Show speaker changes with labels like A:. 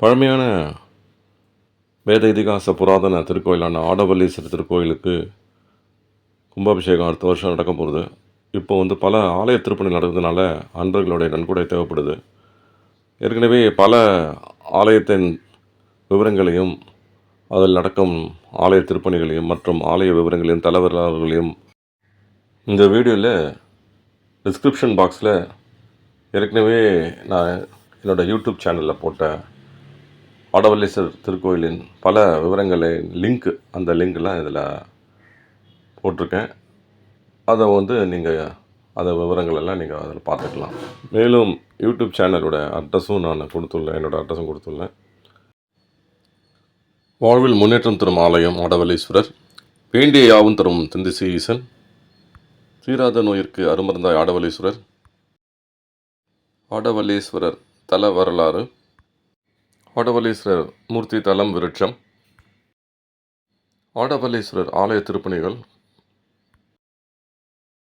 A: பழமையான வேத இதிகாச புராதன திருக்கோயிலான ஆடவல்லீஸ்வரர் திருக்கோயிலுக்கு கும்பாபிஷேகம் அடுத்த வருஷம் நடக்க போகுது. இப்போ பல ஆலய திருப்பணி நடக்கிறதுனால அன்பர்களுடைய நன்கொடை தேவைப்படுது. ஏற்கனவே பல ஆலயத்தின் விவரங்களையும் அதில் நடக்கும் ஆலய திருப்பணிகளையும் மற்றும் ஆலய விவரங்களையும் தலைவர்களையும் இந்த வீடியோவில் டிஸ்கிரிப்ஷன் பாக்ஸில் ஏற்கனவே நான் என்னோடய யூடியூப் சேனலில் போட்ட ஆடவல்லீஸ்வரர் திருக்கோயிலின் பல விவரங்களை அந்த லிங்க்லாம் இதில் போட்டிருக்கேன். அதை நீங்கள் அந்த விவரங்களெல்லாம் நீங்கள் அதில் பார்த்துக்கலாம். மேலும் யூடியூப் சேனலோட அட்ரஸும் நான் என்னோடய அட்ரஸும் கொடுத்துள்ளேன். வாழ்வில் முன்னேற்றம் தரும் ஆலயம் ஆடவல்லீஸ்வரர். வேண்டிய யாவும் தரும் தென்திசை ஈசன். தீராத நோயிற்கு அருமருந்தாய் ஆடவல்லீஸ்வரர். ஆடவல்லீஸ்வரர் தல வரலாறு. ஆடவல்லீஸ்வரர் மூர்த்தி தலம் விருட்சம். ஆடவல்லீஸ்வரர் ஆலய திருப்பணிகள்